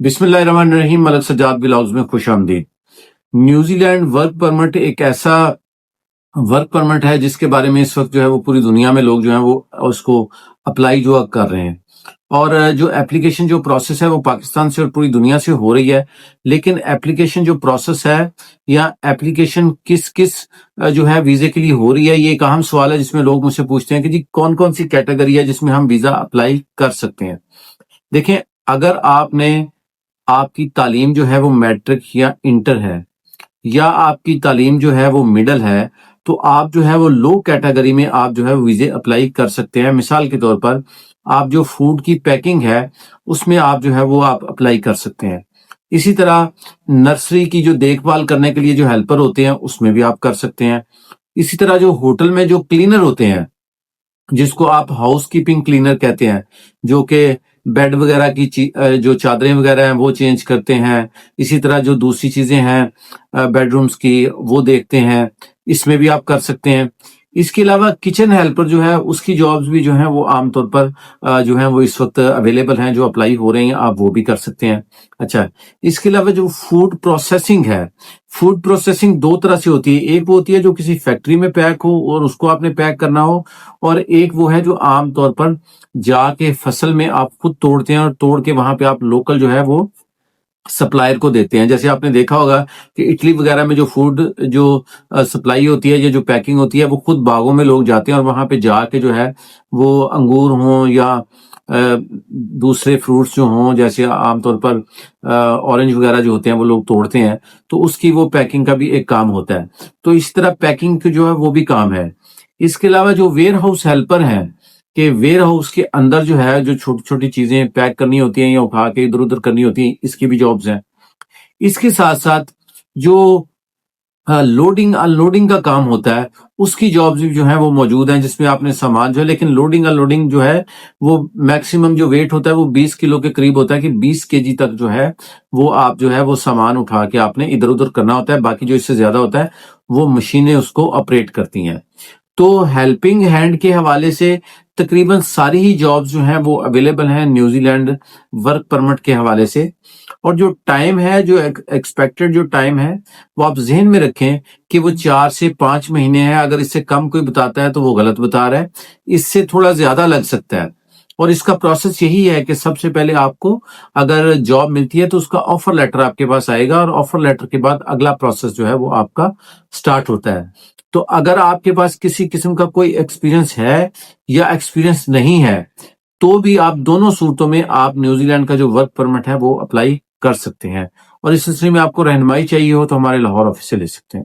بسم اللہ الرحمن الرحیم۔ ملک سجاد بلاؤز میں خوش آمدید۔ نیوزی لینڈ ورک پرمٹ ایک ایسا ورک پرمٹ ہے جس کے بارے میں اس وقت جو ہے وہ پوری دنیا میں لوگ جو ہیں وہ اس کو اپلائی جو کر رہے ہیں، اور جو اپلیکیشن جو پروسیس ہے وہ پاکستان سے اور پوری دنیا سے ہو رہی ہے، لیکن اپلیکیشن جو پروسیس ہے یا اپلیکیشن کس جو ہے ویزے کے لیے ہو رہی ہے، یہ ایک اہم سوال ہے جس میں لوگ مجھ سے پوچھتے ہیں کہ جی کون کون سی کیٹیگری ہے جس میں ہم ویزا اپلائی کر سکتے ہیں۔ دیکھیں، اگر آپ کی تعلیم جو ہے وہ میٹرک یا انٹر ہے، یا آپ کی تعلیم جو ہے وہ مڈل ہے، تو آپ جو ہے وہ لو کیٹیگری میں آپ جو ہے ویزے اپلائی کر سکتے ہیں۔ مثال کے طور پر آپ جو فوڈ کی پیکنگ ہے اس میں آپ جو ہے وہ آپ اپلائی کر سکتے ہیں۔ اسی طرح نرسری کی جو دیکھ بھال کرنے کے لیے جو ہیلپر ہوتے ہیں اس میں بھی آپ کر سکتے ہیں۔ اسی طرح جو ہوٹل میں جو کلینر ہوتے ہیں جس کو آپ ہاؤس کیپنگ کلینر کہتے ہیں، جو کہ بیڈ وغیرہ کی جو چادریں وغیرہ ہیں وہ چینج کرتے ہیں، اسی طرح جو دوسری چیزیں ہیں بیڈ رومز کی وہ دیکھتے ہیں، اس میں بھی آپ کر سکتے ہیں۔ اس کے علاوہ کچن ہیلپر جو ہے اس کی جابز بھی جو ہیں وہ عام طور پر جو ہیں وہ اس وقت اویلیبل ہیں، جو اپلائی ہو رہے ہیں، آپ وہ بھی کر سکتے ہیں۔ اچھا، اس کے علاوہ جو فوڈ پروسیسنگ ہے، فوڈ پروسیسنگ دو طرح سے ہوتی ہے۔ ایک وہ ہوتی ہے جو کسی فیکٹری میں پیک ہو اور اس کو آپ نے پیک کرنا ہو، اور ایک وہ ہے جو عام طور پر جا کے فصل میں آپ خود توڑتے ہیں اور توڑ کے وہاں پہ آپ لوکل جو ہے وہ سپلائر کو دیتے ہیں۔ جیسے آپ نے دیکھا ہوگا کہ اٹلی وغیرہ میں جو فوڈ جو سپلائی ہوتی ہے یا جو پیکنگ ہوتی ہے وہ خود باغوں میں لوگ جاتے ہیں اور وہاں پہ جا کے جو ہے وہ انگور ہوں یا دوسرے فروٹس جو ہوں، جیسے عام طور پر اورنج وغیرہ جو ہوتے ہیں وہ لوگ توڑتے ہیں، تو اس کی وہ پیکنگ کا بھی ایک کام ہوتا ہے۔ تو اس طرح پیکنگ کا جو ہے وہ بھی کام ہے۔ اس کے علاوہ جو ویئر ہاؤس ہیلپر ہیں، کہ ویئر ہاؤس کے اندر جو ہے جو چھوٹی چھوٹی چیزیں پیک کرنی ہوتی ہیں یا اٹھا کے ادھر ادھر کرنی ہوتی ہیں، اس کی بھی جابز ہیں۔ اس کے ساتھ ساتھ جو لوڈنگ ان لوڈنگ کا کام ہوتا ہے اس کی جابز بھی جو ہیں وہ موجود ہیں، جس میں آپ نے سامان جو ہے، لیکن لوڈنگ ان لوڈنگ جو ہے وہ میکسیمم جو ویٹ ہوتا ہے وہ 20 کلو کے قریب ہوتا ہے، کہ 20 کے جی تک جو ہے وہ آپ جو ہے وہ سامان اٹھا کے آپ نے ادھر ادھر کرنا ہوتا ہے۔ باقی جو اس سے زیادہ ہوتا ہے وہ مشینیں اس کو آپریٹ کرتی ہیں۔ تو ہیلپنگ ہینڈ کے حوالے سے تقریباً ساری ہی جابز جو ہیں وہ اویلیبل ہیں نیوزی لینڈ ورک پرمٹ کے حوالے سے۔ اور جو ٹائم ہے، جو ایکسپیکٹڈ جو ٹائم ہے، وہ آپ ذہن میں رکھیں کہ وہ 4 سے 5 مہینے ہے۔ اگر اس سے کم کوئی بتاتا ہے تو وہ غلط بتا رہا ہے، اس سے تھوڑا زیادہ لگ سکتا ہے۔ اور اس کا پروسیس یہی ہے کہ سب سے پہلے آپ کو اگر جاب ملتی ہے تو اس کا آفر لیٹر آپ کے پاس آئے گا، اور آفر لیٹر کے بعد اگلا پروسیس جو ہے وہ آپ کا سٹارٹ ہوتا ہے۔ تو اگر آپ کے پاس کسی قسم کا کوئی ایکسپیرینس ہے یا ایکسپیرینس نہیں ہے تو بھی آپ دونوں صورتوں میں آپ نیوزی لینڈ کا جو ورک پرمٹ ہے وہ اپلائی کر سکتے ہیں۔ اور اس سلسلے میں آپ کو رہنمائی چاہیے ہو تو ہمارے لاہور آفس سے لے سکتے ہیں۔